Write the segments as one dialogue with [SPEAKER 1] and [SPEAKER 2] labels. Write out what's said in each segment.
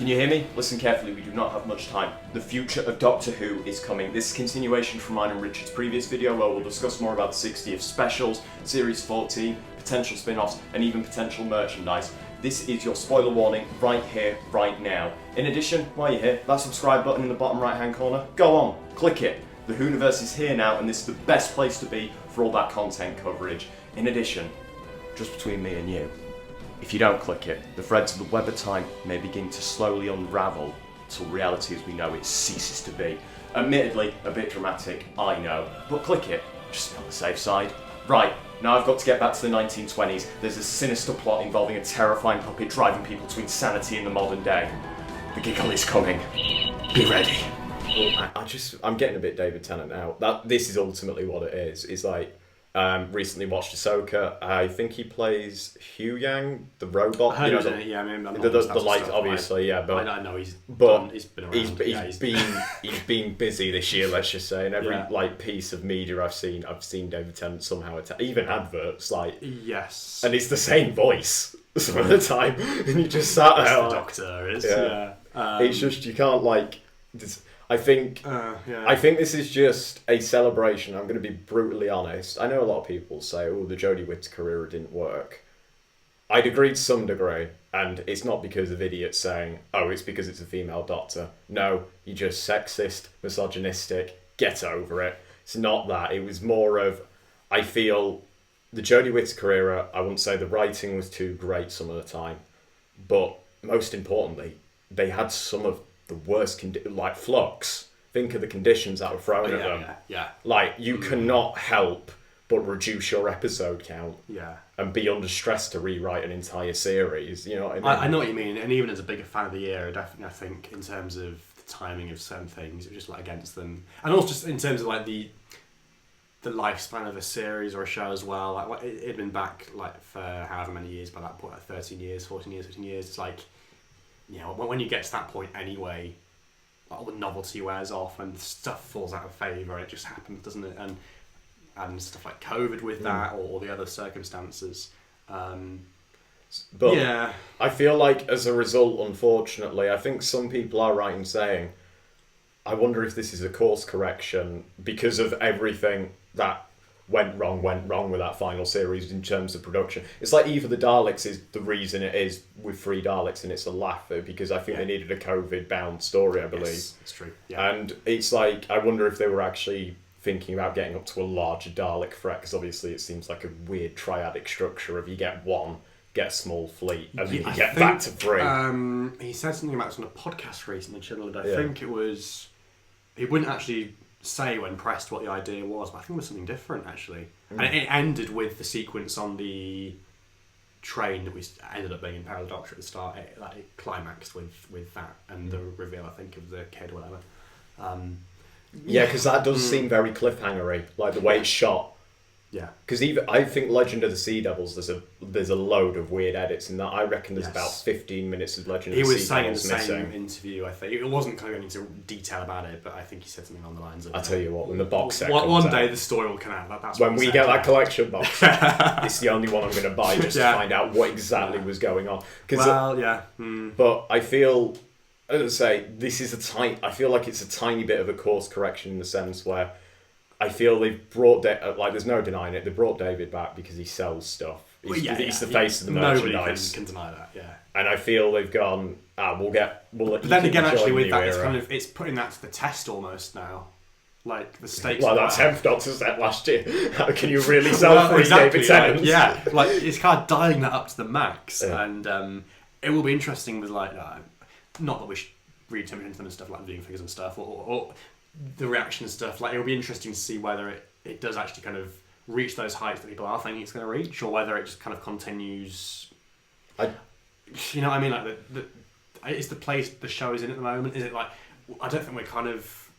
[SPEAKER 1] Can you hear me? Listen carefully, we do not have much time. The future of Doctor Who is coming. This is a continuation from mine and Richard's previous video where we'll discuss more about the 60th specials, Series 14, potential spin-offs, and even potential merchandise. This is your spoiler warning right here, right now. In addition, while you're here, that subscribe button in the bottom right hand corner, go on, click it. The Whoniverse is here now and this is the best place to be for all that content coverage. In addition, just between me and you, if you don't click it, the threads of the web of time may begin to slowly unravel till reality as we know it ceases to be. Admittedly, a bit dramatic, I know, but click it, just to be on the safe side. Right, now I've got to get back to the 1920s. There's a sinister plot involving a terrifying puppet driving people to insanity in the modern day. The giggle is coming. Be ready. I'm getting a bit David Tennant now. This is ultimately what it is. It's like, recently watched Ahsoka. I think he plays Hugh Yang, the robot.
[SPEAKER 2] I heard
[SPEAKER 1] the,
[SPEAKER 2] yeah, I mean,
[SPEAKER 1] the light, obviously, yeah. But
[SPEAKER 2] I know he's been around.
[SPEAKER 1] He's been busy this year, let's just say. And every piece of media I've seen David Tennant somehow even adverts
[SPEAKER 2] yes,
[SPEAKER 1] and it's the same voice some of the time, and you just sat there.
[SPEAKER 2] The Doctor is
[SPEAKER 1] it's just you can't this. I think this is just a celebration. I'm going to be brutally honest. I know a lot of people say, oh, the Jodie Whittaker era didn't work. I'd agree to some degree, and it's not because of idiots saying, oh, it's because it's a female Doctor. No, you're just sexist, misogynistic, get over it. It's not that. It was more of, I feel, the Jodie Whittaker era, I wouldn't say the writing was too great some of the time, but most importantly, they had some of the worst like Flux. Think of the conditions that were thrown at them. Like you cannot help but reduce your episode count. And be under stress to rewrite an entire series. You know what I mean?
[SPEAKER 2] I know what you mean, and even as a bigger fan of the era, definitely I think in terms of the timing of certain things, it was just against them, and also just in terms of the lifespan of a series or a show as well. It had been back for however many years by that point, 13 years, 14 years, 15 years. It's when you get to that point anyway, all the novelty wears off and stuff falls out of favour, and it just happens, doesn't it? And stuff like COVID with that, or the other circumstances.
[SPEAKER 1] But I feel like as a result, unfortunately, I think some people are right in saying, I wonder if this is a course correction because of everything that went wrong with that final series in terms of production. It's like Eve of the Daleks is the reason it is with 3 Daleks, and it's a laugher because I think they needed a COVID-bound story, I believe.
[SPEAKER 2] Yes, it's true. Yeah.
[SPEAKER 1] And it's like, I wonder if they were actually thinking about getting up to a larger Dalek threat, because obviously it seems like a weird triadic structure of you get one, get a small fleet, and then you get back to 3.
[SPEAKER 2] He said something about this on a podcast recently, Chidley. I think it was... He wouldn't actually say when pressed what the idea was, but I think it was something different actually. And it ended with the sequence on the train that we ended up being in Peril of the Doctor at the start. It climaxed with that and the reveal, I think, of the kid or whatever.
[SPEAKER 1] Because that does seem very cliffhangery, like the way it's shot.
[SPEAKER 2] Yeah.
[SPEAKER 1] Because even I think Legend of the Sea Devils, there's a load of weird edits in that. I reckon there's about 15 minutes of Legend of the Sea Devils missing. He was saying in the same
[SPEAKER 2] interview, I think. It wasn't going into detail about it, but I think he said something along the lines of...
[SPEAKER 1] I'll tell you what, when the box set
[SPEAKER 2] one day the story will come out. That's
[SPEAKER 1] when we get that collection box, it's the only one I'm going to buy just to find out what exactly was going on. But I feel, as I say, I feel like it's a tiny bit of a course correction in the sense where I feel they've brought there's no denying it. They brought David back because he sells stuff. He's the face of the merchandise.
[SPEAKER 2] Nobody can deny that. Yeah.
[SPEAKER 1] And I feel they've gone. We'll.
[SPEAKER 2] But then again, actually, with that, it's putting that to the test almost now. Like the stakes.
[SPEAKER 1] Well, that 10th Doctor set last year. How can you really sell free David Tennant?
[SPEAKER 2] It's kind of dialing that up to the max, and it will be interesting with not that we should read too much into them and stuff like viewing figures and stuff, or the reaction and stuff. It'll be interesting to see whether it does actually kind of reach those heights that people are thinking it's going to reach, or whether it just kind of continues. You know what I mean? Is the place the show is in at the moment? Is it I don't think we're kind of...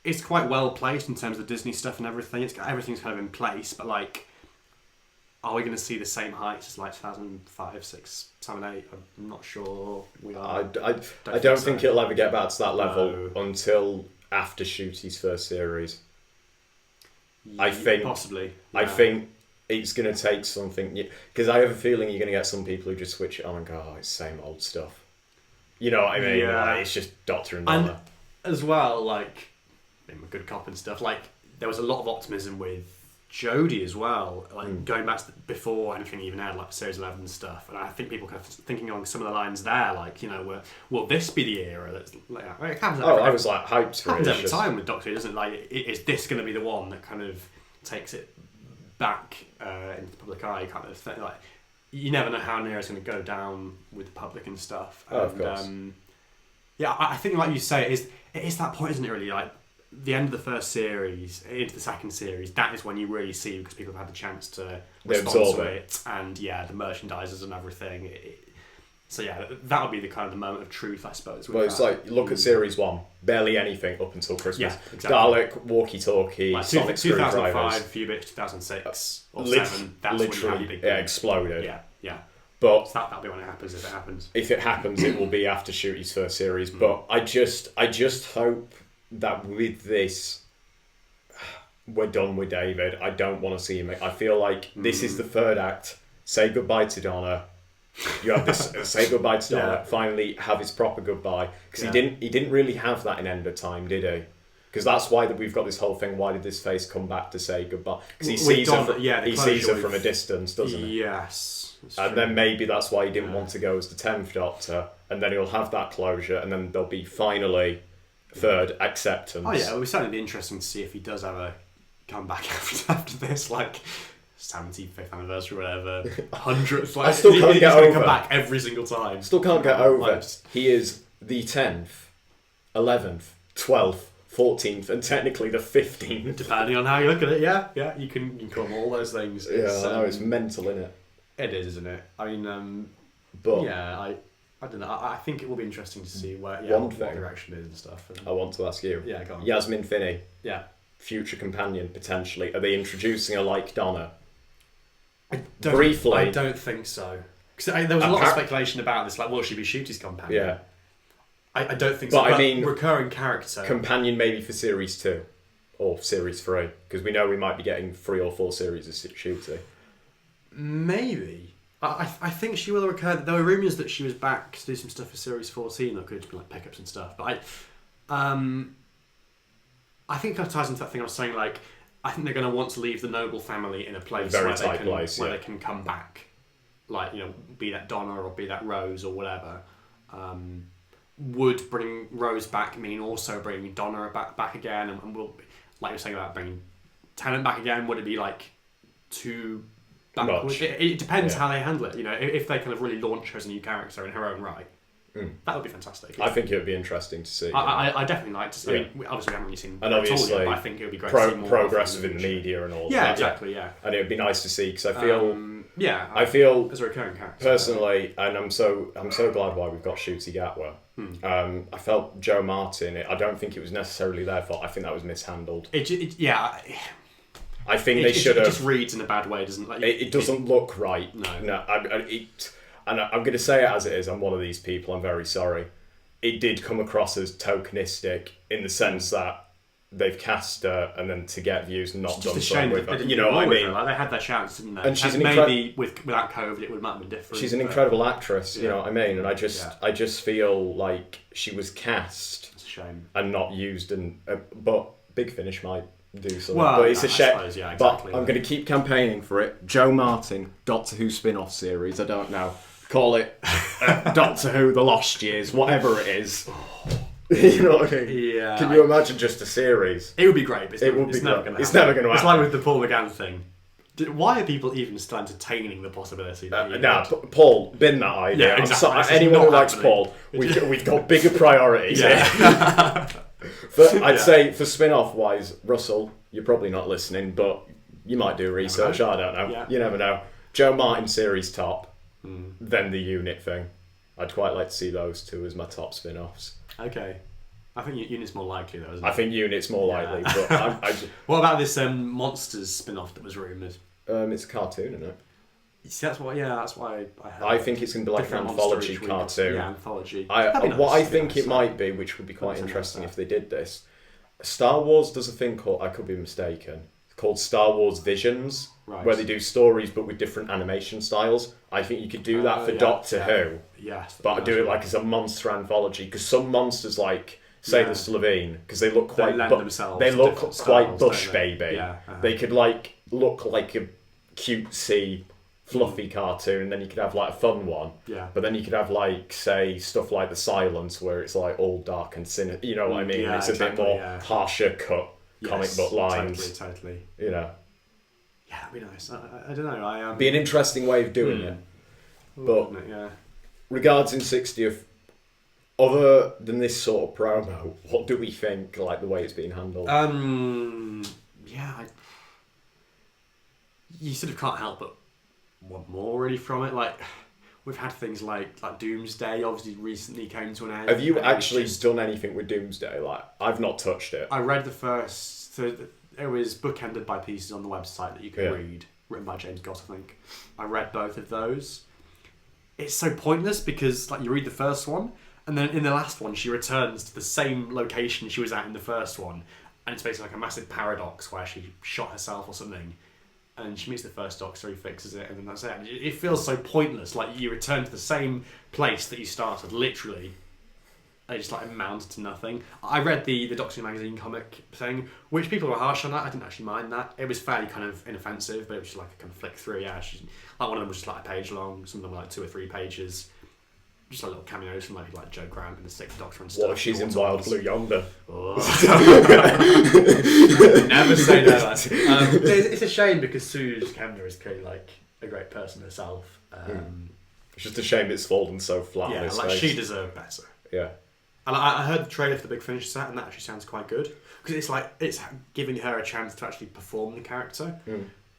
[SPEAKER 2] It's quite well placed in terms of the Disney stuff and everything. Everything's kind of in place, but are we going to see the same heights as 2005, 6, 7, 8? I'm not sure we are.
[SPEAKER 1] I don't think it'll ever get back to that level until after Ncuti's first series. I think
[SPEAKER 2] possibly.
[SPEAKER 1] Yeah. I think it's going to take something, because I have a feeling you're going to get some people who just switch it on and go, oh, it's same old stuff.
[SPEAKER 3] You know what I mean?
[SPEAKER 2] Yeah.
[SPEAKER 3] Like, it's just Doctor and Donna.
[SPEAKER 2] And as well, like, being a good cop and stuff, like, there was a lot of optimism with Jodie as well, like going back to before anything even had like series 11 and stuff, and I think people kind of thinking along some of the lines there, like, you know, will this be the era that's like, it happens
[SPEAKER 3] I was like hyped for
[SPEAKER 2] happens
[SPEAKER 3] it.
[SPEAKER 2] every time with Doctor Who, doesn't it? Like, is this going to be the one that kind of takes it back into the public eye, kind of thing? Like, you never know how near it's going to go down with the public and stuff. And,
[SPEAKER 3] of course.
[SPEAKER 2] Yeah, I think, like you say, it is that point, isn't it? Really, like, the end of the first series into the second series, that is when you really see, because people have had the chance to respond to it, and yeah, the merchandisers and everything. So yeah, that would be the kind of the moment of truth, I suppose.
[SPEAKER 3] Well, it's like, look at series 1, barely anything up until Christmas.
[SPEAKER 2] Yeah, exactly.
[SPEAKER 3] Dalek, walkie-talkie,
[SPEAKER 2] like
[SPEAKER 3] sonic
[SPEAKER 2] 2005,
[SPEAKER 3] screwdrivers.
[SPEAKER 2] a few bits, 2006 or 7. That's when you have your big
[SPEAKER 3] it exploded.
[SPEAKER 2] Yeah.
[SPEAKER 3] But
[SPEAKER 2] So that'll be when it happens, if it happens.
[SPEAKER 3] if it happens, it will be after Shooty's first series. But I just hope that with this, we're done with David. I don't want to see him. I feel like this is the third act. Say goodbye to Donna. You have this. Say goodbye to Donna.
[SPEAKER 2] Yeah.
[SPEAKER 3] Finally, have his proper goodbye, because
[SPEAKER 2] Yeah.
[SPEAKER 3] he didn't really have that in End of Time, did he? Because that's why we've got this whole thing. Why did this face come back to say goodbye? Because he
[SPEAKER 2] With
[SPEAKER 3] sees
[SPEAKER 2] Donna,
[SPEAKER 3] her.
[SPEAKER 2] the
[SPEAKER 3] He sees her
[SPEAKER 2] closure
[SPEAKER 3] from a
[SPEAKER 2] with-
[SPEAKER 3] distance, doesn't he?
[SPEAKER 2] Yes. that's
[SPEAKER 3] And
[SPEAKER 2] true.
[SPEAKER 3] then maybe that's why he didn't want to go as the 10th Doctor, and then he'll have that closure, and then there'll be finally third acceptance.
[SPEAKER 2] Oh yeah, it would certainly be interesting to see if he does ever come back after this, like 75th anniversary, whatever, 100th. Like,
[SPEAKER 3] I still can't
[SPEAKER 2] he's
[SPEAKER 3] get
[SPEAKER 2] gonna
[SPEAKER 3] over.
[SPEAKER 2] come back every single time.
[SPEAKER 3] Still can't get over.
[SPEAKER 2] Like, just-
[SPEAKER 3] He is the 10th, 11th, 12th, 14th, and technically the 15th.
[SPEAKER 2] Depending on how you look at it, yeah, you can call them all those things.
[SPEAKER 3] Yeah, I know, it's mental, isn't it?
[SPEAKER 2] It is, isn't it? I mean,
[SPEAKER 3] But
[SPEAKER 2] yeah, I don't know. I think it will be interesting to see where
[SPEAKER 3] One
[SPEAKER 2] what
[SPEAKER 3] thing
[SPEAKER 2] direction it is and stuff. And,
[SPEAKER 3] I want to ask you,
[SPEAKER 2] yeah, go on.
[SPEAKER 3] Yasmin Finney,
[SPEAKER 2] Yeah.
[SPEAKER 3] future companion potentially, are they introducing her like Donna?
[SPEAKER 2] I
[SPEAKER 3] Briefly.
[SPEAKER 2] I don't think so. Because there was a lot of
[SPEAKER 3] Appar-
[SPEAKER 2] speculation about this, like, will she be Shooty's companion?
[SPEAKER 3] Yeah.
[SPEAKER 2] I don't think so.
[SPEAKER 3] But I mean,
[SPEAKER 2] recurring character.
[SPEAKER 3] Companion maybe for series 2 or series 3, because we know we might be getting 3 or 4 series of Shooty.
[SPEAKER 2] Maybe. I think she will recur. There were rumours that she was back to do some stuff for Series 14 that could have been like pickups and stuff. But I think it ties into that thing I was saying, like, I think they're going to want to leave the Noble family in a place
[SPEAKER 3] Very
[SPEAKER 2] where,
[SPEAKER 3] tight place,
[SPEAKER 2] where
[SPEAKER 3] yeah.
[SPEAKER 2] they can come back. Like, you know, be that Donna or be that Rose or whatever. Would bring Rose back mean also bringing Donna back again? And will, like you're saying about bringing Tennant back again, would it be like too backward?
[SPEAKER 3] Much.
[SPEAKER 2] It depends
[SPEAKER 3] Yeah.
[SPEAKER 2] how they handle it. You know, if they kind of really launch her as a new character in her own right, that would be fantastic.
[SPEAKER 3] I think it would be interesting to see.
[SPEAKER 2] I definitely like to see.
[SPEAKER 3] Yeah.
[SPEAKER 2] I mean, obviously we haven't really seen
[SPEAKER 3] And
[SPEAKER 2] it at all
[SPEAKER 3] obviously,
[SPEAKER 2] yet, but I think it would be great to see more
[SPEAKER 3] progressive
[SPEAKER 2] of
[SPEAKER 3] in
[SPEAKER 2] her
[SPEAKER 3] the
[SPEAKER 2] future.
[SPEAKER 3] media and all
[SPEAKER 2] Yeah,
[SPEAKER 3] that.
[SPEAKER 2] exactly. Yeah.
[SPEAKER 3] And it would be nice to see, because I feel
[SPEAKER 2] Yeah.
[SPEAKER 3] I feel
[SPEAKER 2] as a recurring character
[SPEAKER 3] personally, and I'm so glad why we've got Shooty Gatwa. I felt Joe Martin. I don't think it was necessarily their fault. I think that was mishandled.
[SPEAKER 2] Yeah.
[SPEAKER 3] I think they should
[SPEAKER 2] It
[SPEAKER 3] have.
[SPEAKER 2] just reads in a bad way, doesn't it?
[SPEAKER 3] It doesn't look right.
[SPEAKER 2] No.
[SPEAKER 3] And I'm going to say it as it is. I'm one of these people. I'm very sorry. It did come across as tokenistic in the sense that they've cast her and then to get views and not
[SPEAKER 2] It's
[SPEAKER 3] done
[SPEAKER 2] just a shame
[SPEAKER 3] something
[SPEAKER 2] that
[SPEAKER 3] with
[SPEAKER 2] they
[SPEAKER 3] her.
[SPEAKER 2] didn't
[SPEAKER 3] You
[SPEAKER 2] do
[SPEAKER 3] know
[SPEAKER 2] more
[SPEAKER 3] what I
[SPEAKER 2] with
[SPEAKER 3] mean?
[SPEAKER 2] her. Like, they had their chance, didn't they?
[SPEAKER 3] And she's an
[SPEAKER 2] maybe without COVID, it would might have been different.
[SPEAKER 3] She's an
[SPEAKER 2] but
[SPEAKER 3] incredible actress. You
[SPEAKER 2] Yeah.
[SPEAKER 3] know what I mean? And I
[SPEAKER 2] Yeah.
[SPEAKER 3] just feel like she was cast
[SPEAKER 2] It's a shame.
[SPEAKER 3] and not used. And but Big Finish might do something.
[SPEAKER 2] Well,
[SPEAKER 3] but it's a
[SPEAKER 2] I
[SPEAKER 3] shame.
[SPEAKER 2] suppose, yeah, exactly.
[SPEAKER 3] But I'm going to keep campaigning for it. Joe Martin, Doctor Who spin-off series. I don't know. Call it Doctor Who: The Lost Years, whatever it is. You know what I mean?
[SPEAKER 2] Yeah.
[SPEAKER 3] Can you imagine just a series?
[SPEAKER 2] It would be great, but it's
[SPEAKER 3] It
[SPEAKER 2] never,
[SPEAKER 3] would be
[SPEAKER 2] it's never
[SPEAKER 3] great.
[SPEAKER 2] going to
[SPEAKER 3] It's
[SPEAKER 2] happen.
[SPEAKER 3] never gonna
[SPEAKER 2] It's
[SPEAKER 3] happen.
[SPEAKER 2] like with the Paul McGann thing. Why are people even still entertaining the possibility? That
[SPEAKER 3] Paul, bin that idea.
[SPEAKER 2] Yeah,
[SPEAKER 3] I'm
[SPEAKER 2] exactly.
[SPEAKER 3] sorry,
[SPEAKER 2] It's just
[SPEAKER 3] anyone who
[SPEAKER 2] not
[SPEAKER 3] likes
[SPEAKER 2] happening.
[SPEAKER 3] Paul, we've got bigger priorities.
[SPEAKER 2] Yeah.
[SPEAKER 3] But I'd
[SPEAKER 2] Yeah.
[SPEAKER 3] say for spin-off wise, Russell, you're probably not listening, but you might do research. I don't know.
[SPEAKER 2] Yeah.
[SPEAKER 3] You never know. Joe Martin series top, then the unit thing. I'd quite like to see those two as my top spin-offs.
[SPEAKER 2] Okay. I think Unit's more likely though, isn't it?
[SPEAKER 3] I think unit's more
[SPEAKER 2] Yeah.
[SPEAKER 3] likely, but
[SPEAKER 2] What about this Monsters spin-off that was rumoured?
[SPEAKER 3] it's a cartoon, isn't it?
[SPEAKER 2] See, that's why I heard.
[SPEAKER 3] I think it's going to be like an
[SPEAKER 2] different monster
[SPEAKER 3] anthology
[SPEAKER 2] each week.
[SPEAKER 3] cartoon.
[SPEAKER 2] Yeah, anthology.
[SPEAKER 3] What
[SPEAKER 2] That'd be nice,
[SPEAKER 3] I
[SPEAKER 2] that'd be
[SPEAKER 3] think
[SPEAKER 2] nice.
[SPEAKER 3] it might be, which would be quite
[SPEAKER 2] Something like
[SPEAKER 3] interesting
[SPEAKER 2] that.
[SPEAKER 3] if they did this. Star Wars does a thing called, I could be mistaken, called Star Wars Visions,
[SPEAKER 2] Right.
[SPEAKER 3] where they do stories but with different animation styles. I think you could do that for
[SPEAKER 2] Yeah,
[SPEAKER 3] Doctor
[SPEAKER 2] yeah.
[SPEAKER 3] Who,
[SPEAKER 2] Yes.
[SPEAKER 3] but do it like as a monster anthology, because some monsters, like say
[SPEAKER 2] Yeah.
[SPEAKER 3] the Slovene, because they look quite
[SPEAKER 2] lend themselves
[SPEAKER 3] they
[SPEAKER 2] to
[SPEAKER 3] look
[SPEAKER 2] different
[SPEAKER 3] quite
[SPEAKER 2] styles,
[SPEAKER 3] bush
[SPEAKER 2] don't they?
[SPEAKER 3] baby.
[SPEAKER 2] Yeah,
[SPEAKER 3] They could like look like a cutesy, fluffy cartoon, and then you could have like a fun one.
[SPEAKER 2] Yeah.
[SPEAKER 3] But then you could have like say stuff like The Silence, where it's like all dark and sinister. You know what I mean?
[SPEAKER 2] Yeah,
[SPEAKER 3] It's a bit
[SPEAKER 2] exactly,
[SPEAKER 3] more
[SPEAKER 2] yeah.
[SPEAKER 3] harsher cut comic
[SPEAKER 2] Yes,
[SPEAKER 3] book lines.
[SPEAKER 2] Totally.
[SPEAKER 3] You know,
[SPEAKER 2] Yeah, that'd be nice. I don't know.
[SPEAKER 3] be an interesting way of doing it. But
[SPEAKER 2] Wouldn't it? Yeah.
[SPEAKER 3] regards in 60th, other than this sort of promo, what do we think? Like the way it's being handled.
[SPEAKER 2] Yeah. You sort of can't help but want more really from it. Like we've had things like Doomsday obviously recently came to an end.
[SPEAKER 3] Have you
[SPEAKER 2] and it's
[SPEAKER 3] actually
[SPEAKER 2] just-
[SPEAKER 3] done anything with Doomsday? Like I've not touched it.
[SPEAKER 2] I read the first. So it was bookended by pieces on the website that you can
[SPEAKER 3] Yeah.
[SPEAKER 2] read, written by James Goss, I think. I read both of those. It's so pointless because like you read the first one, and then in the last one she returns to the same location she was at in the first one, and it's basically like a massive paradox where she shot herself or something, and she meets the first Doctor, he fixes it, and then that's it. And it feels so pointless. Like you return to the same place that you started, literally. They just like amounted to nothing. I read the Doctor Who magazine comic thing, which people were harsh on that. I didn't actually mind that. It was fairly kind of inoffensive, but it was just like a kind of flick through. Yeah, like one of them was just like a page long. Some of them were like 2 or 3 pages. Just like little cameos from like Joe Grant and the Sixth Doctor and stuff.
[SPEAKER 3] What if she's in Wild Blue Yonder?
[SPEAKER 2] Oh. Never say never. It's a shame because Suze Kemner is clearly like a great person herself.
[SPEAKER 3] It's just a shame it's fallen so flat.
[SPEAKER 2] Yeah,
[SPEAKER 3] on his
[SPEAKER 2] like
[SPEAKER 3] face.
[SPEAKER 2] she deserved better.
[SPEAKER 3] Yeah.
[SPEAKER 2] And I heard the trailer for the Big Finish set, and that actually sounds quite good because it's like it's giving her a chance to actually perform the character.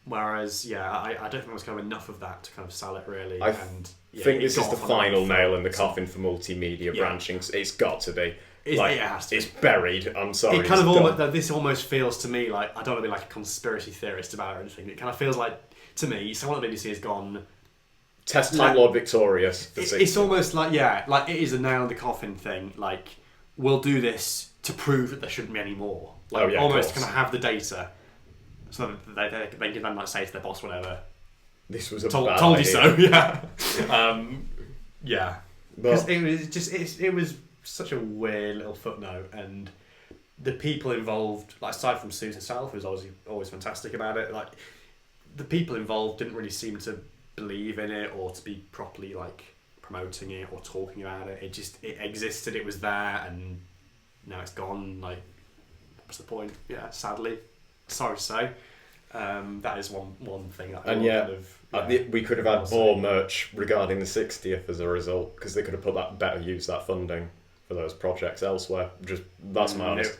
[SPEAKER 2] Whereas, yeah, I don't think there was kind of enough of that to kind of sell it really.
[SPEAKER 3] I
[SPEAKER 2] and yeah,
[SPEAKER 3] think
[SPEAKER 2] it
[SPEAKER 3] this is
[SPEAKER 2] got
[SPEAKER 3] the
[SPEAKER 2] off on
[SPEAKER 3] final
[SPEAKER 2] a
[SPEAKER 3] nail in the
[SPEAKER 2] film.
[SPEAKER 3] coffin for multimedia
[SPEAKER 2] Yeah.
[SPEAKER 3] branching. It's got to be.
[SPEAKER 2] It
[SPEAKER 3] Like,
[SPEAKER 2] has to.
[SPEAKER 3] it's buried. I'm sorry.
[SPEAKER 2] It kind of
[SPEAKER 3] it's
[SPEAKER 2] almost
[SPEAKER 3] done.
[SPEAKER 2] this almost feels to me like I don't want to be like a conspiracy theorist about it or anything. It kind of feels like to me someone at the BBC has gone.
[SPEAKER 3] Test Time Lord Victorious. For
[SPEAKER 2] It's almost like like it is a nail in the coffin thing. Like we'll do this to prove that there shouldn't be any more. Like
[SPEAKER 3] Oh, yeah, of
[SPEAKER 2] almost
[SPEAKER 3] course.
[SPEAKER 2] kind of have the data, so that they can then like say to their boss whatever.
[SPEAKER 3] This was a
[SPEAKER 2] Told
[SPEAKER 3] bad
[SPEAKER 2] you
[SPEAKER 3] idea.
[SPEAKER 2] so. Yeah. Yeah. Because
[SPEAKER 3] But
[SPEAKER 2] it was just it was such a weird little footnote, and the people involved, like aside from Suze herself, who's obviously always fantastic about it, like the people involved didn't really seem to believe in it or to be properly like promoting it or talking about it. It existed, it was there, and now it's gone. Like, what's the point? Yeah, sadly, sorry to say. That is one thing that I
[SPEAKER 3] And
[SPEAKER 2] will
[SPEAKER 3] yeah,
[SPEAKER 2] kind of,
[SPEAKER 3] we could have had more merch regarding the 60th as a result, because they could have put that better use that funding for those projects elsewhere. Just that's my honest.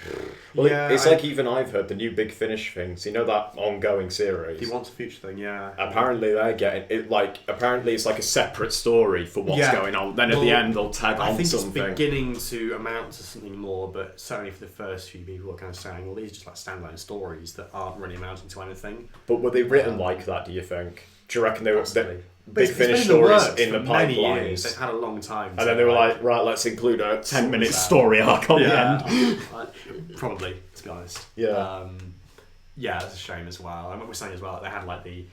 [SPEAKER 3] Well,
[SPEAKER 2] Yeah,
[SPEAKER 3] it's like even I've heard the new Big Finish things. You know that ongoing series.
[SPEAKER 2] He wants a future thing, yeah.
[SPEAKER 3] Apparently they're getting it. Like apparently it's like a separate story for what's
[SPEAKER 2] Yeah.
[SPEAKER 3] going on. Then at the
[SPEAKER 2] Well,
[SPEAKER 3] end they'll tag
[SPEAKER 2] I
[SPEAKER 3] on
[SPEAKER 2] think
[SPEAKER 3] something.
[SPEAKER 2] it's beginning to amount to something more, but certainly for the first few people are kind of saying, well, these are just like standalone stories that aren't really amounting to anything.
[SPEAKER 3] But were they written like that? Do you think? Do you reckon they were
[SPEAKER 2] Possibly.
[SPEAKER 3] Big
[SPEAKER 2] It's been
[SPEAKER 3] Finish
[SPEAKER 2] the
[SPEAKER 3] stories
[SPEAKER 2] works
[SPEAKER 3] in the
[SPEAKER 2] for many years.
[SPEAKER 3] pipelines?
[SPEAKER 2] They've had a long time.
[SPEAKER 3] And then they were like, right, let's include a 10-minute
[SPEAKER 2] that.
[SPEAKER 3] story arc on the end.
[SPEAKER 2] Probably, to be honest.
[SPEAKER 3] Yeah.
[SPEAKER 2] Yeah, that's a shame as well. And what we're saying as well, that they had like the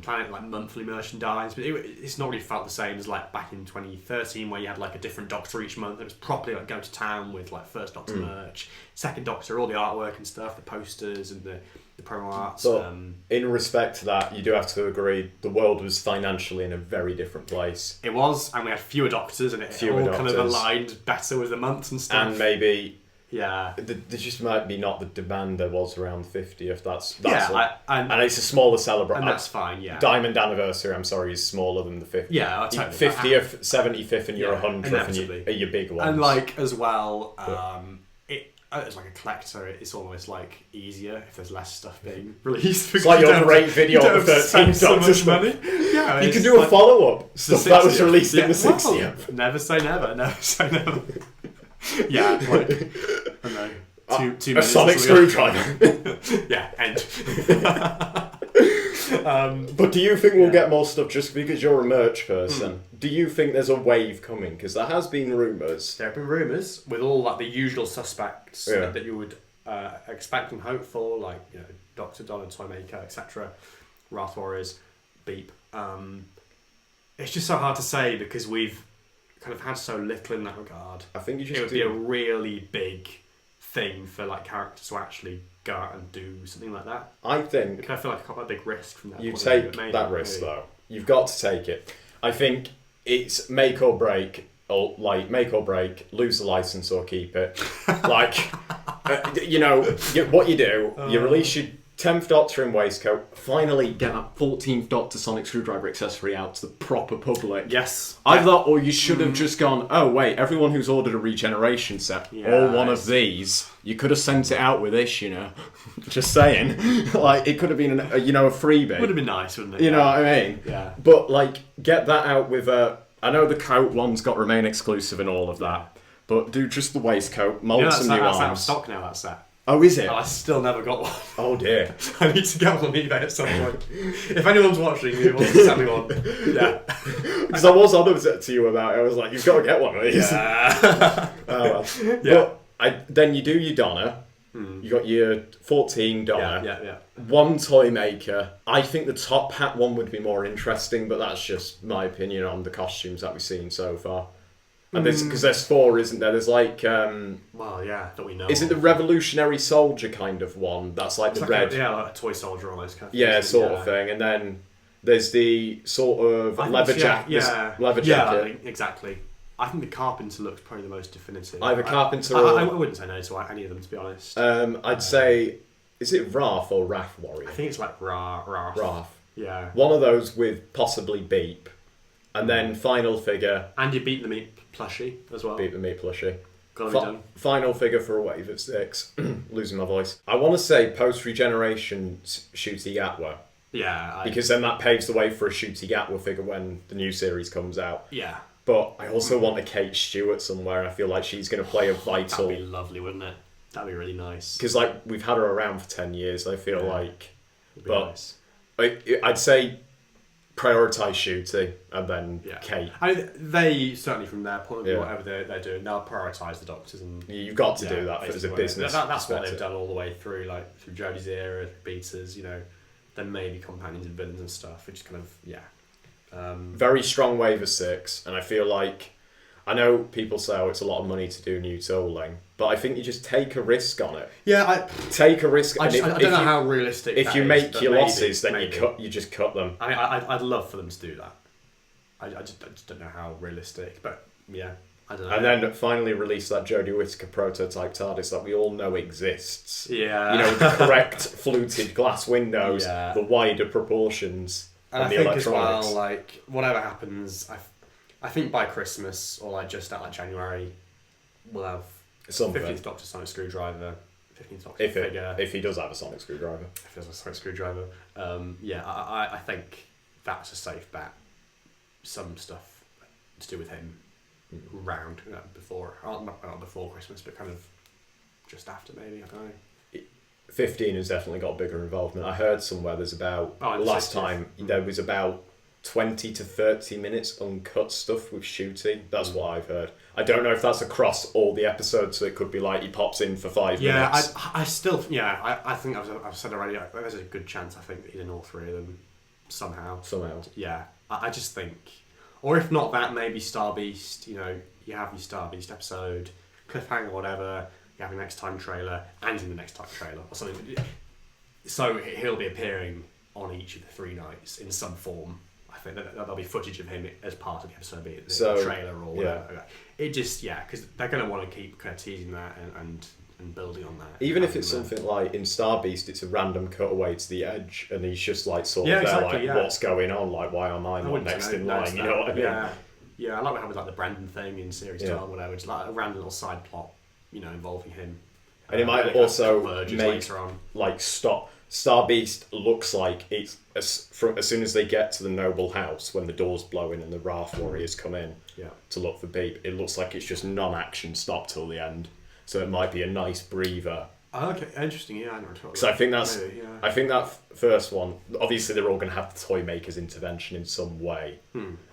[SPEAKER 2] Planet like monthly merchandise, but it's not really felt the same as like back in 2013 where you had like a different Doctor each month. It was properly like go to town with like first Doctor merch, second Doctor, all the artwork and stuff, the posters and the promo arts.
[SPEAKER 3] So, in respect to that, you do have to agree the world was financially in a very different place.
[SPEAKER 2] it was, and we had fewer Doctors, and it
[SPEAKER 3] Fewer
[SPEAKER 2] all kind of
[SPEAKER 3] Doctors.
[SPEAKER 2] aligned better with the months and stuff.
[SPEAKER 3] And maybe
[SPEAKER 2] yeah.
[SPEAKER 3] there just might be not the demand there was around 50, if that's
[SPEAKER 2] Yeah,
[SPEAKER 3] and it's a smaller celebration.
[SPEAKER 2] and that's fine, yeah.
[SPEAKER 3] Diamond anniversary, I'm sorry, is smaller than the 50th.
[SPEAKER 2] Yeah, I totally.
[SPEAKER 3] 50th, 75th, and your
[SPEAKER 2] Yeah,
[SPEAKER 3] 100th, and
[SPEAKER 2] inevitably.
[SPEAKER 3] your big ones.
[SPEAKER 2] And like as well, it as like a collector, it's almost like easier if there's less stuff being released.
[SPEAKER 3] It's like your great video
[SPEAKER 2] you
[SPEAKER 3] of
[SPEAKER 2] don't
[SPEAKER 3] the
[SPEAKER 2] spend
[SPEAKER 3] 13
[SPEAKER 2] so
[SPEAKER 3] Doctor
[SPEAKER 2] much
[SPEAKER 3] stuff.
[SPEAKER 2] money. Yeah,
[SPEAKER 3] You
[SPEAKER 2] it's
[SPEAKER 3] could do a
[SPEAKER 2] like-
[SPEAKER 3] follow-up
[SPEAKER 2] it's the
[SPEAKER 3] stuff that was
[SPEAKER 2] 60th.
[SPEAKER 3] released in the
[SPEAKER 2] Well,
[SPEAKER 3] 60th.
[SPEAKER 2] never say never. Never say never. Yeah, like I don't know. Two
[SPEAKER 3] A
[SPEAKER 2] minutes
[SPEAKER 3] sonic
[SPEAKER 2] or something.
[SPEAKER 3] screwdriver.
[SPEAKER 2] Yeah, end.
[SPEAKER 3] But do you think we'll get more stuff just because you're a merch person? Do you think there's a wave coming? Because there has been rumours.
[SPEAKER 2] There have been rumours with all like the usual suspects
[SPEAKER 3] Yeah.
[SPEAKER 2] that you would expecting, hopeful, like, you know, Dr. Donner, Toymaker, etc., Wrath Warriors, Beep. It's just so hard to say because we've kind of had so little in that regard.
[SPEAKER 3] I think you just
[SPEAKER 2] it would be a really big thing for like characters to actually go out and do something like that.
[SPEAKER 3] I think
[SPEAKER 2] I feel like quite a big risk from that.
[SPEAKER 3] you
[SPEAKER 2] point
[SPEAKER 3] take
[SPEAKER 2] of view, but
[SPEAKER 3] that risk though. You've got to take it. I think it's make or break, lose the license or keep it. Like, you know, what you do, you release your 10th Doctor in waistcoat, finally get that 14th Doctor sonic screwdriver accessory out to the proper public.
[SPEAKER 2] Yes.
[SPEAKER 3] Either that, or you should have just gone, oh wait, everyone who's ordered a regeneration set, or one of these, you could have sent it out with this, you know. Just saying. Like, it could have been, a freebie.
[SPEAKER 2] Would have been nice, wouldn't it?
[SPEAKER 3] You know what I mean?
[SPEAKER 2] Yeah.
[SPEAKER 3] But, like, get that out with a... I know the coat one's got remain exclusive and all of that, but do just the waistcoat, mould some new
[SPEAKER 2] that's out of
[SPEAKER 3] arms.
[SPEAKER 2] stock now, that set.
[SPEAKER 3] Oh, is it?
[SPEAKER 2] I still never got one.
[SPEAKER 3] Oh dear.
[SPEAKER 2] I need to get one on eBay at some point. If anyone's watching who wants to send me one, yeah.
[SPEAKER 3] Because I was on to you about it. I was like, you've got to get one of these.
[SPEAKER 2] Yeah.
[SPEAKER 3] Oh, well. Yeah. But then you do your Donna. You got your 14 Donna.
[SPEAKER 2] Yeah.
[SPEAKER 3] One toy maker. I think the top hat one would be more interesting, but that's just my opinion on the costumes that we've seen so far. And because there's 4, isn't there? There's like
[SPEAKER 2] well, yeah, that we know.
[SPEAKER 3] Is it the Revolutionary Soldier kind of one? That's like
[SPEAKER 2] it's
[SPEAKER 3] the
[SPEAKER 2] like
[SPEAKER 3] red.
[SPEAKER 2] like a toy soldier almost kind of thing.
[SPEAKER 3] Yeah, sort of thing. And then there's the sort of leather jacket. Leather jacket.
[SPEAKER 2] Yeah, exactly. I think the Carpenter looks probably the most definitive.
[SPEAKER 3] Either Carpenter
[SPEAKER 2] I wouldn't say no to any of them, to be honest.
[SPEAKER 3] I'd say, is it Wrath or Wrath Warrior?
[SPEAKER 2] I think it's like Wrath.
[SPEAKER 3] Wrath.
[SPEAKER 2] Yeah.
[SPEAKER 3] One of those with possibly Beep. And then final figure.
[SPEAKER 2] And you Beat the Meat plushie as well.
[SPEAKER 3] Beep the Meat plushie.
[SPEAKER 2] Gotta be done.
[SPEAKER 3] Final figure for a wave of 6. Losing my voice. I want to say post-regeneration Shooty Gatwa.
[SPEAKER 2] Yeah.
[SPEAKER 3] Because then that paves the way for a Shooty Gatwa figure when the new series comes out.
[SPEAKER 2] Yeah.
[SPEAKER 3] But I also want a Kate Stewart somewhere. I feel like she's going to play a vital...
[SPEAKER 2] That'd be lovely, wouldn't it? That'd be really nice.
[SPEAKER 3] Because like we've had her around for 10 years. I feel like...
[SPEAKER 2] It'd be nice.
[SPEAKER 3] I'd say prioritise Shooty and then Kate.
[SPEAKER 2] I mean, they, certainly from their point of view, whatever they're doing, they'll prioritise the Doctors. And
[SPEAKER 3] you've got to do that as a business.
[SPEAKER 2] That's what they've done all the way through, like through Jodie's era, Beaters, you know, then maybe companions and villains and stuff, which is kind of,
[SPEAKER 3] very strong wave of 6, and I feel like, I know people say, oh, it's a lot of money to do new tooling, but I think you just take a risk on it.
[SPEAKER 2] Yeah,
[SPEAKER 3] take a risk.
[SPEAKER 2] I don't know how realistic.
[SPEAKER 3] If you make your losses, then you just cut them.
[SPEAKER 2] I mean, I'd love for them to do that. I just don't know how realistic, but yeah, I don't know.
[SPEAKER 3] And then finally release that Jodie Whittaker prototype TARDIS that we all know exists.
[SPEAKER 2] Yeah,
[SPEAKER 3] you know, the correct fluted glass windows, the wider proportions,
[SPEAKER 2] and
[SPEAKER 3] I
[SPEAKER 2] the
[SPEAKER 3] think
[SPEAKER 2] electronics. As well, like whatever happens, I think by Christmas or like just at like January, we'll have
[SPEAKER 3] something.
[SPEAKER 2] 50th Doctor Sonic Screwdriver, 15th Doctor figure.
[SPEAKER 3] If he does have a Sonic Screwdriver.
[SPEAKER 2] If he has a Sonic Screwdriver. I think that's a safe bet. Some stuff to do with him round before, not before Christmas, but kind of just after maybe, I don't know.
[SPEAKER 3] 15 has definitely got bigger involvement. I heard somewhere there's about, last time, there was about 20 to 30 minutes uncut stuff with Shooty. That's what I've heard. I don't know if that's across all the episodes, so it could be like he pops in for 5 minutes.
[SPEAKER 2] I still, I think I've said already, there's a good chance I think that he's in all 3 of them somehow. Yeah, I just think, or if not that, maybe Star Beast, you know, you have your Star Beast episode, cliffhanger, whatever, you have your next time trailer, and in the next time trailer, or something. So he'll be appearing on each of the 3 nights in some form. I think there'll be footage of him as part of the episode, be it the trailer or whatever. Yeah. It just, because they're going to want to keep kind of teasing that and building on that.
[SPEAKER 3] Even if it's something like in Star Beast, it's a random cutaway to the edge, and he's just like sort of there, like, what's going on? Like, why am I not next in line? You know what I mean?
[SPEAKER 2] Yeah, I like what happened with like the Brandon thing in Series 2 or whatever. It's like a random little side plot, you know, involving him.
[SPEAKER 3] And it might also make like Star Beast looks like it's as soon as they get to the Noble House, when the doors blow in and the Wrath Warriors come in to look for Beep, it looks like it's just non-action stop till the end. So it might be a nice breather.
[SPEAKER 2] Oh, okay, interesting. Yeah, I know.
[SPEAKER 3] Because I think that's, I think that first one. Obviously, they're all going to have the toy maker's intervention in some way.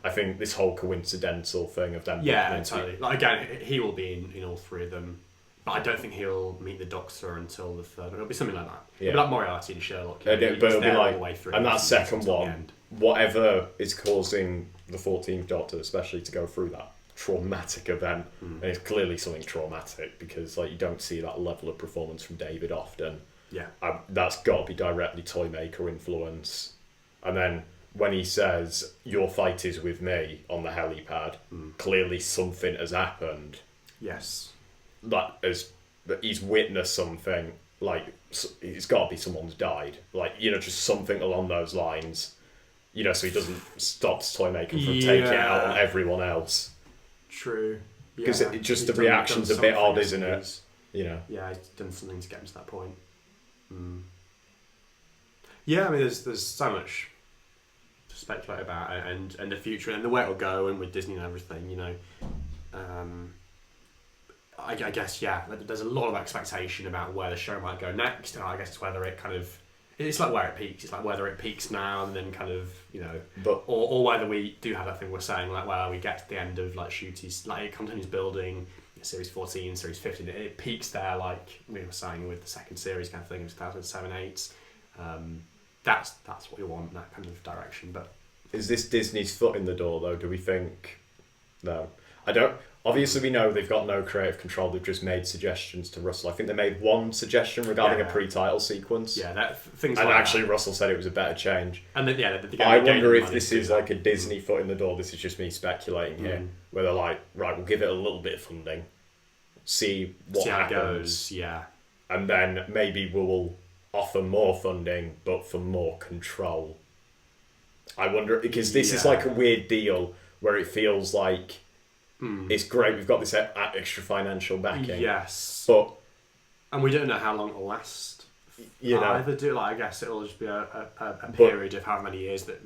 [SPEAKER 3] I think this whole coincidental thing of them.
[SPEAKER 2] Yeah, totally. Like again, he will be in all 3 of them. But I don't think he'll meet the Doctor until the third. It'll be something like that.
[SPEAKER 3] Yeah.
[SPEAKER 2] It'll be like Moriarty and Sherlock.
[SPEAKER 3] But
[SPEAKER 2] He's
[SPEAKER 3] it'll be
[SPEAKER 2] there all
[SPEAKER 3] like,
[SPEAKER 2] the way through,
[SPEAKER 3] and that
[SPEAKER 2] he's
[SPEAKER 3] second
[SPEAKER 2] until the
[SPEAKER 3] one,
[SPEAKER 2] end.
[SPEAKER 3] whatever is causing the 14th Doctor, especially to go through that traumatic event, and it's clearly something traumatic because like you don't see that level of performance from David often.
[SPEAKER 2] Yeah.
[SPEAKER 3] That's got to be directly Toymaker influence. And then when he says, "Your fight is with me" on the helipad, clearly something has happened.
[SPEAKER 2] Yes.
[SPEAKER 3] That he's witnessed something. Like it's got to be someone's died. Like just something along those lines. So he doesn't stop Toymaker from taking it out on everyone else.
[SPEAKER 2] True.
[SPEAKER 3] Because
[SPEAKER 2] Yeah.
[SPEAKER 3] just
[SPEAKER 2] He's
[SPEAKER 3] the reaction's a bit
[SPEAKER 2] something,
[SPEAKER 3] odd,
[SPEAKER 2] I
[SPEAKER 3] isn't it?
[SPEAKER 2] suppose. Yeah, he's done something to get him to that point. Yeah, I mean, there's so much to speculate about and the future and the way it'll go, and with Disney and everything, I guess, there's a lot of expectation about where the show might go next, and I guess it's whether it kind of, it's like where it peaks. It's like whether it peaks now and then kind of,
[SPEAKER 3] But
[SPEAKER 2] or whether we do have that thing we're saying, like, well, we get to the end of like Shooty's, like it continues building, series 14, series 15, it peaks there, like we were saying with the second series kind of thing in 2007-8. That's what we want, that kind of direction. But
[SPEAKER 3] is this Disney's foot in the door, though? Do we think? No, I don't. Obviously, we know they've got no creative control. They've just made suggestions to Russell. I think they made one suggestion regarding a pre-title sequence.
[SPEAKER 2] Yeah, things.
[SPEAKER 3] And
[SPEAKER 2] like
[SPEAKER 3] actually,
[SPEAKER 2] that.
[SPEAKER 3] Russell said it was a better change.
[SPEAKER 2] And then,
[SPEAKER 3] I wonder if this is like a Disney foot in the door. This is just me speculating here, where they're like, right, we'll give it a little bit of funding, see what
[SPEAKER 2] how
[SPEAKER 3] happens,
[SPEAKER 2] it goes. Yeah,
[SPEAKER 3] and then maybe we'll offer more funding, but for more control. I wonder, because this is like a weird deal where it feels like it's great, we've got this extra financial backing.
[SPEAKER 2] Yes. And we don't know how long it'll last. Either do, like, I guess it'll just be a period of how many years that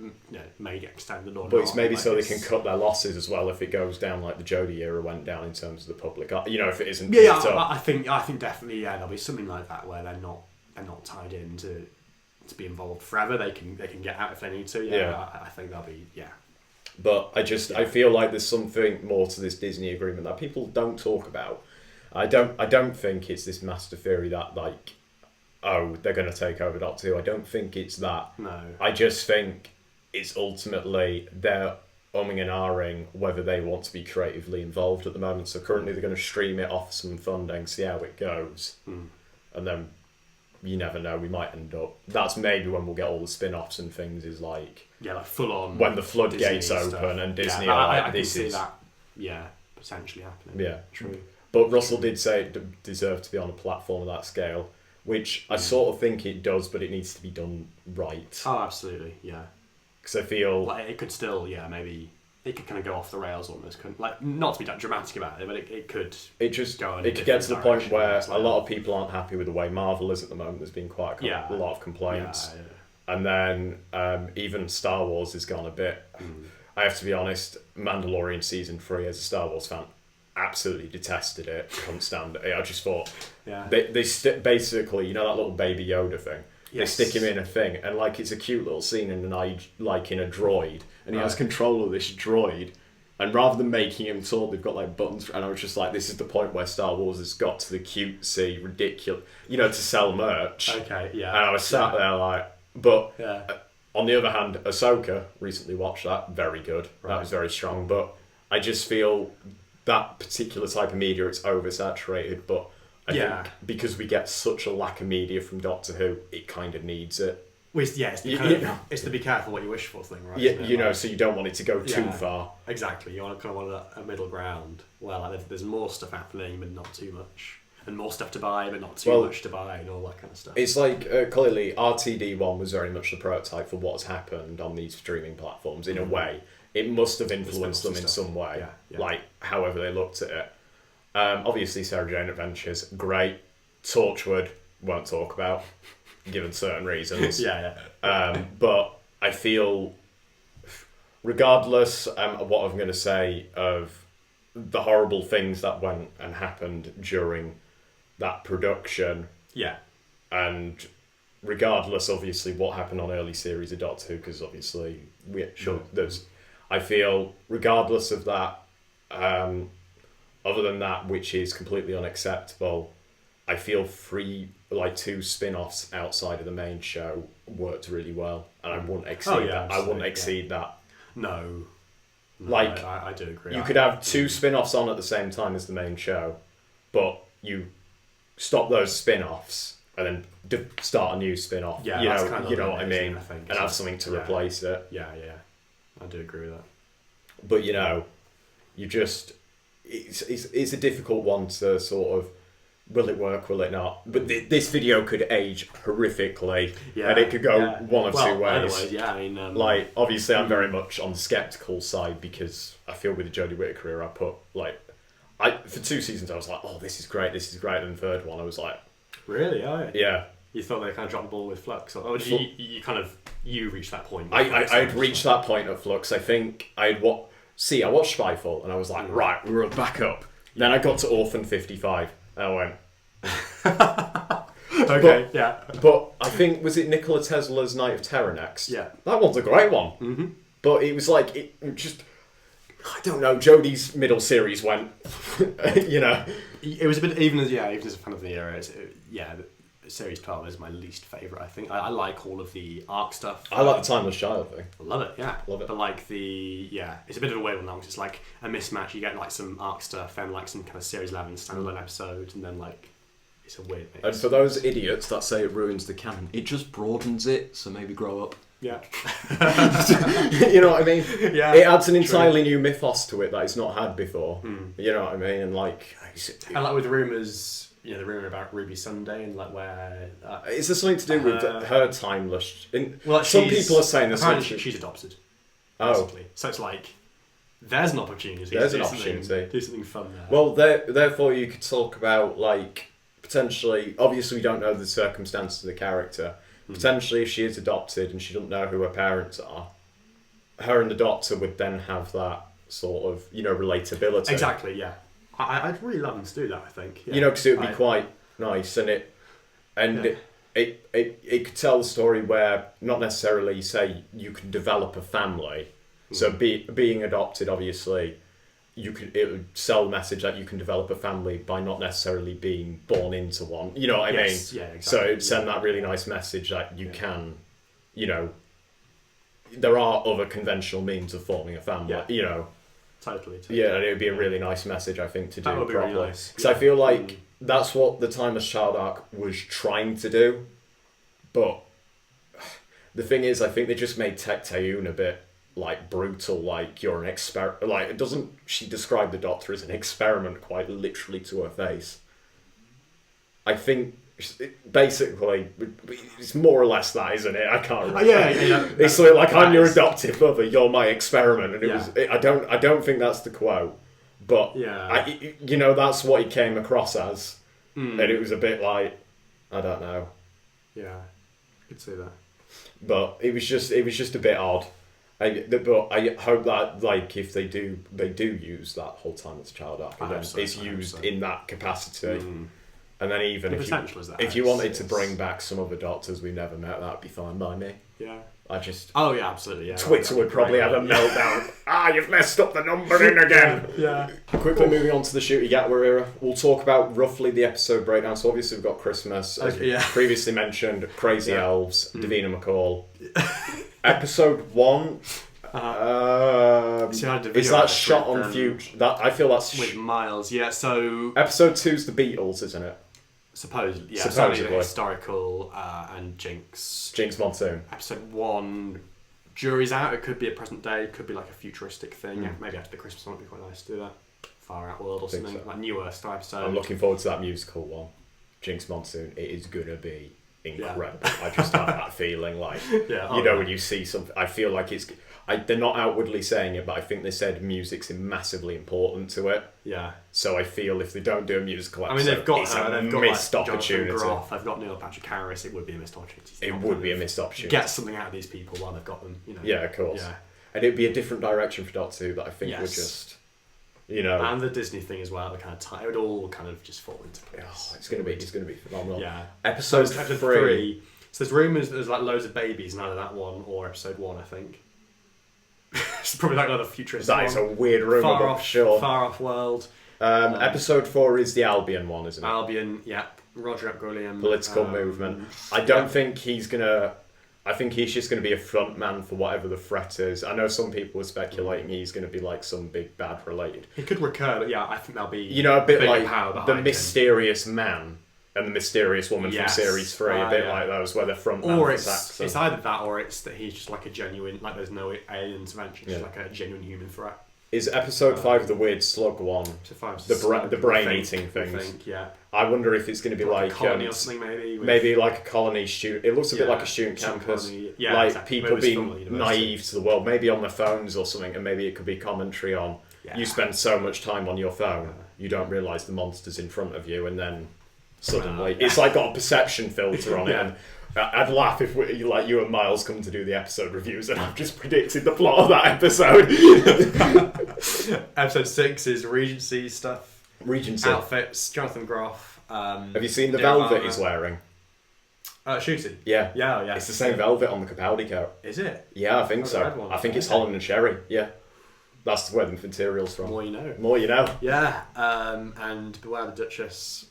[SPEAKER 2] may get extended or not.
[SPEAKER 3] But it's maybe
[SPEAKER 2] like
[SPEAKER 3] so they can cut their losses as well if it goes down like the Jodie era went down in terms of the public. If it isn't.
[SPEAKER 2] Yeah, I think definitely there'll be something like that where they're not tied in to be involved forever. They can get out if they need to. Yeah. I think they'll be
[SPEAKER 3] But I feel like there's something more to this Disney agreement that people don't talk about. I don't think it's this master theory that like, oh, they're going to take over Doctor Who. I don't think it's that.
[SPEAKER 2] No.
[SPEAKER 3] I just think it's ultimately they're umming and ahhing whether they want to be creatively involved at the moment. So currently they're going to stream it off some funding, see how it goes, and then you never know, we might end up. That's maybe when we'll get all the spin-offs and things. Is like
[SPEAKER 2] like full on
[SPEAKER 3] when the floodgates
[SPEAKER 2] Disney
[SPEAKER 3] open
[SPEAKER 2] stuff.
[SPEAKER 3] and Disney
[SPEAKER 2] I
[SPEAKER 3] this
[SPEAKER 2] can see
[SPEAKER 3] is
[SPEAKER 2] that. Yeah, potentially happening.
[SPEAKER 3] Yeah,
[SPEAKER 2] true.
[SPEAKER 3] But Russell did say it deserved to be on a platform of that scale, which I sort of think it does, but it needs to be done right.
[SPEAKER 2] Oh, absolutely, yeah.
[SPEAKER 3] Because I feel
[SPEAKER 2] like it could still, maybe it could kind of go off the rails almost. Like, not to be that dramatic about it, but it could.
[SPEAKER 3] It just
[SPEAKER 2] go in
[SPEAKER 3] it could get to the point where a lot of people aren't happy with the way Marvel is at the moment. There's been quite a lot of complaints, and then even Star Wars has gone a bit. I have to be honest, Mandalorian season 3 as a Star Wars fan, absolutely detested it. Couldn't stand it. I just thought they basically, that little baby Yoda thing. Yes. They stick him in a thing, and like it's a cute little scene in in a droid, and he has control of this droid. And rather than making him talk, they've got like buttons. And I was just like, this is the point where Star Wars has got to the cutesy, ridiculous, to sell merch.
[SPEAKER 2] Okay, yeah.
[SPEAKER 3] And I was sat there like, but on the other hand, Ahsoka, recently watched that, very good. Right. That was very strong. But I just feel that particular type of media, it's oversaturated. But I think because we get such a lack of media from Doctor Who, it kind of needs it.
[SPEAKER 2] Well, it's the be careful what you wish for thing, right?
[SPEAKER 3] Yeah, so you don't want it to go too far.
[SPEAKER 2] Exactly. You want a middle ground where there's more stuff happening, but not too much. And more stuff to buy, but not too much to buy, and all that kind of stuff. It's
[SPEAKER 3] like, clearly, RTD1 was very much the prototype for what's happened on these streaming platforms, in a way. It must have influenced them in some way, like however they looked at it. Obviously, Sarah Jane Adventures, great. Torchwood, won't talk about, given certain reasons. But I feel, regardless of what I'm going to say of the horrible things that went and happened during that production, and regardless, obviously, what happened on early series of Doctor Who, because obviously, I feel, regardless of that, other than that, which is completely unacceptable, I feel two spin-offs outside of the main show worked really well, and I wouldn't exceed that. I wouldn't exceed that.
[SPEAKER 2] No,
[SPEAKER 3] Like,
[SPEAKER 2] I do agree.
[SPEAKER 3] You could have 2 spin-offs on at the same time as the main show, but you stop those spin-offs and then start a new spin-off.
[SPEAKER 2] Yeah,
[SPEAKER 3] you
[SPEAKER 2] that's
[SPEAKER 3] know,
[SPEAKER 2] kind of
[SPEAKER 3] you know what I
[SPEAKER 2] amazing,
[SPEAKER 3] mean,
[SPEAKER 2] I think,
[SPEAKER 3] and have something to replace it.
[SPEAKER 2] Yeah, I do agree with that.
[SPEAKER 3] But you know, it's a difficult one to sort of. Will it work? Will it not? But this video could age horrifically, and it could go one of two ways.
[SPEAKER 2] Otherwise, yeah, I mean,
[SPEAKER 3] like obviously, I'm very much on the skeptical side because I feel with the Jodie Whittaker career, I put for 2 seasons I was like, oh, this is great, and the third one I was like,
[SPEAKER 2] really,
[SPEAKER 3] yeah.
[SPEAKER 2] You thought they kind of dropped the ball with Flux, or you reached that point?
[SPEAKER 3] I'd reached that point at Flux. I think I watched Spyfall, and I was like, right, we're back up. Then I got to Orphan 55. I went.
[SPEAKER 2] Okay,
[SPEAKER 3] But I think, was it Nikola Tesla's Night of Terror next?
[SPEAKER 2] Yeah.
[SPEAKER 3] That one's a great one.
[SPEAKER 2] Mm-hmm.
[SPEAKER 3] But it was like, I don't know, Jodie's middle series went, you know.
[SPEAKER 2] It was a bit, even as a fan of the era, Series 12 is my least favourite, I think. I like all of the arc stuff.
[SPEAKER 3] I like the Timeless Child thing.
[SPEAKER 2] I love it, yeah.
[SPEAKER 3] Love it.
[SPEAKER 2] But like it's a bit of a weird one now, because it's like a mismatch. You get like some arc stuff and like some kind of Series 11 standalone episodes, and then like it's a weird mix.
[SPEAKER 1] And for those idiots that say it ruins the canon, it just broadens it, so maybe grow up.
[SPEAKER 2] Yeah.
[SPEAKER 3] You know what I mean?
[SPEAKER 2] Yeah.
[SPEAKER 3] It adds an entirely new mythos to it that it's not had before. You know what I mean? And like...
[SPEAKER 2] And like with the rumours, the rumour about Ruby Sunday and like where...
[SPEAKER 3] is there something to do with her timeless...
[SPEAKER 2] Well,
[SPEAKER 3] some people are saying this...
[SPEAKER 2] Apparently she's adopted. Basically.
[SPEAKER 3] Oh.
[SPEAKER 2] So it's like, there's an opportunity.
[SPEAKER 3] There's an opportunity.
[SPEAKER 2] Do something fun there.
[SPEAKER 3] Well, therefore you could talk about like, potentially... Obviously we don't know the circumstances of the character. Potentially, if she is adopted and she doesn't know who her parents are, her and the Doctor would then have that sort of, relatability.
[SPEAKER 2] Exactly, yeah. I'd really love them to do that, I think. Yeah.
[SPEAKER 3] Because it would be quite nice, and it could tell the story where not necessarily say you can develop a family. So being adopted, obviously, it would sell the message that you can develop a family by not necessarily being born into one. You know what I mean?
[SPEAKER 2] Yeah, exactly.
[SPEAKER 3] So it would send that really nice message that you can, there are other conventional means of forming a family.
[SPEAKER 2] Totally.
[SPEAKER 3] Yeah, and it would be a really nice message, I think, to do
[SPEAKER 2] That would be
[SPEAKER 3] properly.
[SPEAKER 2] really nice.
[SPEAKER 3] Because I feel like that's what the Timeless Child arc was trying to do. But the thing is, I think they just made Tecteun a bit brutal, like you're an experiment. Doesn't she describe the Doctor as an experiment quite literally to her face? I think basically it's more or less that, isn't it? I can't remember.
[SPEAKER 2] Yeah.
[SPEAKER 3] It's sort of like, I'm your adoptive mother, you're my experiment, and it was. I don't think that's the quote, but that's what he came across as, and it was a bit like, I don't know.
[SPEAKER 2] Yeah, I could see that.
[SPEAKER 3] But it was just a bit odd. But I hope that if they do use that whole Timeless Child arc, and it's used in that capacity. And then even if you wanted to bring back some other Doctors we never met, that'd be fine by me.
[SPEAKER 2] Yeah.
[SPEAKER 3] Oh
[SPEAKER 2] yeah, absolutely. Yeah.
[SPEAKER 3] Twitter would probably have a meltdown. You've messed up the numbering again.
[SPEAKER 2] Yeah.
[SPEAKER 3] Quickly moving on to the Ncuti Gatwa era, we'll talk about roughly the episode breakdown. So obviously we've got Christmas, as previously mentioned, Crazy Elves, Davina McCall. Episode 1. Is that shot on future? That I feel that's
[SPEAKER 2] with Miles. Yeah. So
[SPEAKER 3] episode 2's the Beatles, isn't it?
[SPEAKER 2] Supposedly, yeah.
[SPEAKER 3] Supposedly.
[SPEAKER 2] Historical and Jinx.
[SPEAKER 3] Jinx Monsoon.
[SPEAKER 2] Episode 1, jury's out. It could be a present day. It could be like a futuristic thing. Yeah, maybe after the Christmas one, it'd be quite nice to do that. Far Out World or something like newer style episode.
[SPEAKER 3] I'm looking forward to that musical one. Jinx Monsoon. It is gonna be incredible. I just have that feeling when you see something. I feel like they're not outwardly saying it, but I think they said music's massively important to it.
[SPEAKER 2] Yeah.
[SPEAKER 3] So I feel if they don't do a musical episode,
[SPEAKER 2] they've got
[SPEAKER 3] missed opportunity.
[SPEAKER 2] Groff, they've got Neil Patrick Harris. It would be a missed opportunity.
[SPEAKER 3] It would be a missed opportunity.
[SPEAKER 2] Get something out of these people while they've got them.
[SPEAKER 3] Yeah, of course. Yeah. And it'd be a different direction for Doctor Who that I think would just,
[SPEAKER 2] And the Disney thing as well. The kind of it would all kind of just fall into place.
[SPEAKER 3] Oh, it's gonna be phenomenal.
[SPEAKER 2] Yeah.
[SPEAKER 3] Episode 3.
[SPEAKER 2] So there's rumours there's loads of babies in either that one or episode 1, I think. It's probably like another futuristic.
[SPEAKER 3] That is a weird rumour,
[SPEAKER 2] Far Off World.
[SPEAKER 3] Episode 4 is the Albion one, isn't it?
[SPEAKER 2] Albion, yeah. Roger Ep Gulliam.
[SPEAKER 3] Political movement. I don't think he's gonna. I think he's just going to be a front man for whatever the threat is. I know some people are speculating he's going to be like some big bad related.
[SPEAKER 2] He could recur, but yeah, I think there'll be...
[SPEAKER 3] You know, a bit like the
[SPEAKER 2] him.
[SPEAKER 3] mysterious man and the mysterious woman from Series 3. A bit like those, where they're front man
[SPEAKER 2] or
[SPEAKER 3] for
[SPEAKER 2] it's either that, or it's that he's just like a genuine... Like, there's no alien intervention, just like a genuine human threat.
[SPEAKER 3] Is episode 5 the weird slug one? The brain-eating things?
[SPEAKER 2] Think, yeah.
[SPEAKER 3] I wonder if it's going to be like...
[SPEAKER 2] a colony or something, maybe?
[SPEAKER 3] Maybe like a colony student... It looks a bit like a student campus.
[SPEAKER 2] Colony,
[SPEAKER 3] like
[SPEAKER 2] exactly.
[SPEAKER 3] people being naive to the world. Maybe on their phones or something, and maybe it could be commentary on... You spend so much time on your phone, you don't realise the monster's in front of you, and then suddenly... It's like got a perception filter on it, and... I'd laugh if you and Miles come to do the episode reviews and I've just predicted the plot of that episode.
[SPEAKER 2] Episode 6 is Regency stuff.
[SPEAKER 3] Regency.
[SPEAKER 2] Outfits, Jonathan Groff.
[SPEAKER 3] Have you seen the velvet he's wearing?
[SPEAKER 2] Shooting?
[SPEAKER 3] Yeah.
[SPEAKER 2] Yeah, yeah.
[SPEAKER 3] It's the same velvet on the Capaldi coat.
[SPEAKER 2] Is it?
[SPEAKER 3] Yeah, I think so. I think it's Holland and Sherry. Yeah. That's where the material's from.
[SPEAKER 2] More you know.
[SPEAKER 3] More you know.
[SPEAKER 2] Yeah. And Beware the Duchess.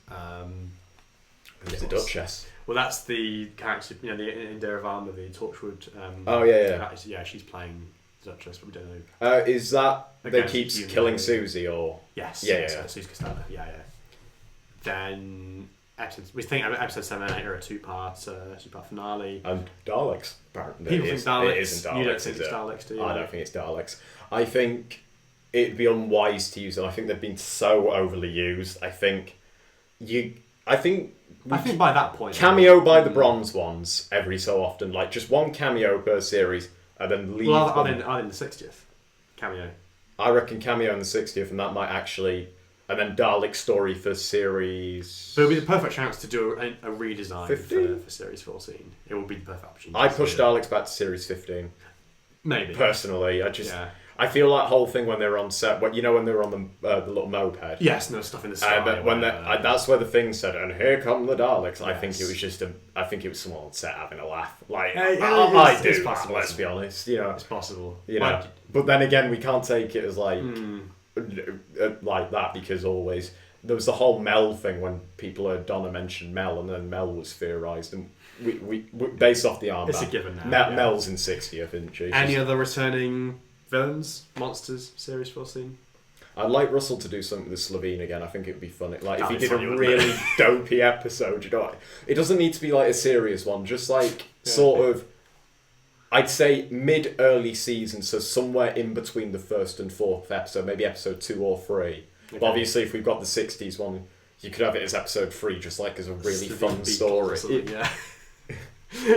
[SPEAKER 3] Who's the Duchess?
[SPEAKER 2] Well, that's the character, the Indira Varma, the Torchwood. Yeah, she's playing Duchess, but we don't know.
[SPEAKER 3] Is that they keep killing Susie or?
[SPEAKER 2] Yes.
[SPEAKER 3] Yeah.
[SPEAKER 2] Susie Costanza. Yeah. Then we think episode 7 and 8 are a two-part finale.
[SPEAKER 3] And Daleks. Apparently,
[SPEAKER 2] people think Daleks.
[SPEAKER 3] It isn't Daleks.
[SPEAKER 2] You don't think it's Daleks, do you?
[SPEAKER 3] I don't think it's Daleks. I think it'd be unwise to use them. I think they've been so overly used. I think
[SPEAKER 2] by that point...
[SPEAKER 3] Cameo by the bronze ones every so often. Like, just one cameo per series, and then leave
[SPEAKER 2] are they in the 60th? Cameo.
[SPEAKER 3] I reckon cameo in the 60th, and that might actually... And then Dalek story for series...
[SPEAKER 2] But it would be the perfect chance to do a redesign for Series 14. It would be the perfect opportunity.
[SPEAKER 3] I push Daleks back to Series 15.
[SPEAKER 2] Maybe.
[SPEAKER 3] Personally, I feel that whole thing when they were on set, when they were on the little moped.
[SPEAKER 2] Yes, no stuff in the sky.
[SPEAKER 3] But when that's where the thing said, and here come the Daleks. Yes. I think it was someone on set having a laugh. Like I do. Possible, let's be honest.
[SPEAKER 2] It's possible.
[SPEAKER 3] But then again, we can't take it as like that because always there was the whole Mel thing when people heard Donna mention Mel, and then Mel was theorised, and we based off the armband.
[SPEAKER 2] It's a given now.
[SPEAKER 3] Mel's in 60th, isn't she?
[SPEAKER 2] Any other returning villains, monsters, Series 14?
[SPEAKER 3] I'd like Russell to do something with Slovene again. I think it would be funny. Like if he did a really dopey episode, it doesn't need to be like a serious one. Just like sort of, I'd say mid-early season, so somewhere in between the first and fourth episode, maybe episode 2 or 3. Okay. But obviously, if we've got the 60s one, you could have it as episode 3, just like as a really fun story.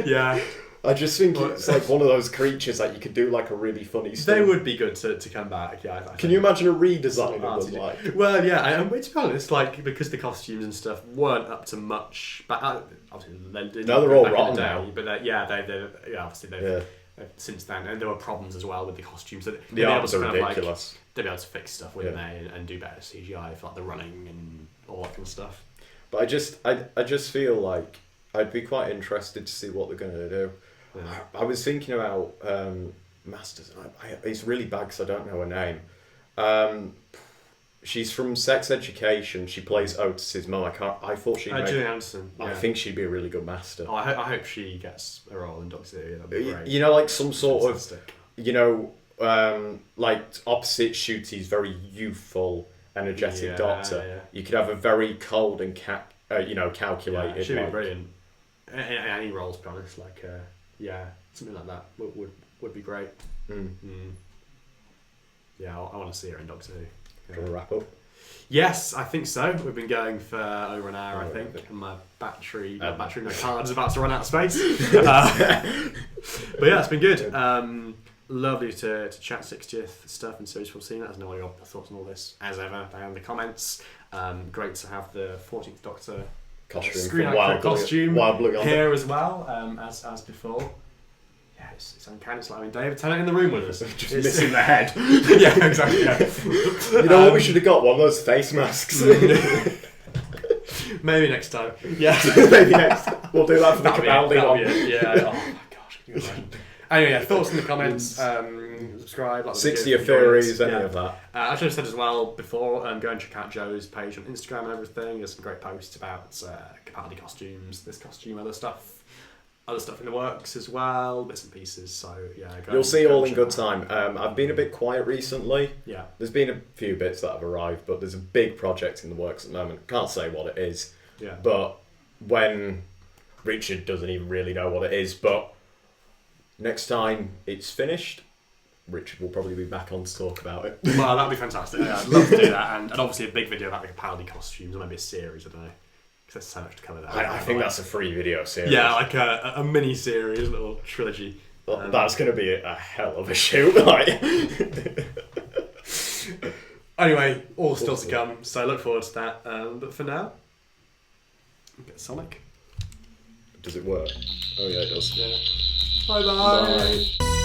[SPEAKER 2] Yeah.
[SPEAKER 3] I just think it's like one of those creatures that you could do like a really funny story.
[SPEAKER 2] They would be good to come back. Yeah.
[SPEAKER 3] Can you imagine a redesign of them? Like?
[SPEAKER 2] Well, yeah. And to be honest, like because the costumes and stuff weren't up to much. But obviously,
[SPEAKER 3] they're all rotten now.
[SPEAKER 2] But obviously they've since then, and there were problems as well with the costumes. That
[SPEAKER 3] the arms are ridiculous.
[SPEAKER 2] They'd be able to fix stuff, wouldn't they, and do better CGI for like the running and all that kind of stuff.
[SPEAKER 3] But I just feel like I'd be quite interested to see what they're going to do. Yeah. I was thinking about Masters. It's really bad because I don't know her name. She's from Sex Education. She plays Otis's mum. I thought she'd
[SPEAKER 2] Gillian Anderson.
[SPEAKER 3] I think she'd be a really good Master.
[SPEAKER 2] I hope she gets a role in Doctor Who. That'd be great.
[SPEAKER 3] Like some sort of, like opposite Shooty's very youthful, energetic Doctor. Yeah. You could have a very cold and calculated.
[SPEAKER 2] Yeah, she'd be brilliant. Any roles, to be honest, like. Something like that would be great. Yeah, I want to see her in Doctor Who.
[SPEAKER 3] Do you want to wrap up?
[SPEAKER 2] Yes, I think so. We've been going for over an hour, I think. And my my card is about to run out of space. But yeah, it's been good. Lovely to chat 60th stuff and Series 14. Let us know what your thoughts on all this, as ever, down in the comments. Great to have the 14th Doctor costume here as well, as before. Yeah, it's uncanny. It's like David Tennant in the room with us.
[SPEAKER 3] Just missing the head.
[SPEAKER 2] Yeah, exactly. Yeah.
[SPEAKER 3] You know what we should have got? One of those face masks.
[SPEAKER 2] Maybe next time. Yeah.
[SPEAKER 3] Maybe next time. We'll do that for the Capaldi one.
[SPEAKER 2] Yeah. Oh my gosh. Can you imagine? Anyway, thoughts in the comments. Subscribe. Like
[SPEAKER 3] 60 theories, any of that.
[SPEAKER 2] I should have said as well before, go and check out Joe's page on Instagram and everything. There's some great posts about Capaldi costumes, this costume, other stuff in the works as well, bits and pieces. So yeah,
[SPEAKER 3] you'll see all in good time. I've been a bit quiet recently.
[SPEAKER 2] Yeah,
[SPEAKER 3] there's been a few bits that have arrived, but there's a big project in the works at the moment. Can't say what it is.
[SPEAKER 2] Yeah,
[SPEAKER 3] but when Richard doesn't even really know what it is, but next time it's finished, Richard will probably be back on to talk about it.
[SPEAKER 2] Well, that'd be fantastic. Yeah, I'd love to do that, and obviously a big video about the Capaldi costumes, or maybe a series. I don't know. There's so much to cover there.
[SPEAKER 3] I think that's a free video series.
[SPEAKER 2] Yeah, like a mini series, a little trilogy.
[SPEAKER 3] That's going to be a hell of a shoot. Like.
[SPEAKER 2] Anyway, all still to come, so look forward to that. But for now, get Sonic.
[SPEAKER 3] Does it work? Oh yeah, it does.
[SPEAKER 2] Yeah. Bye-bye.
[SPEAKER 3] Bye.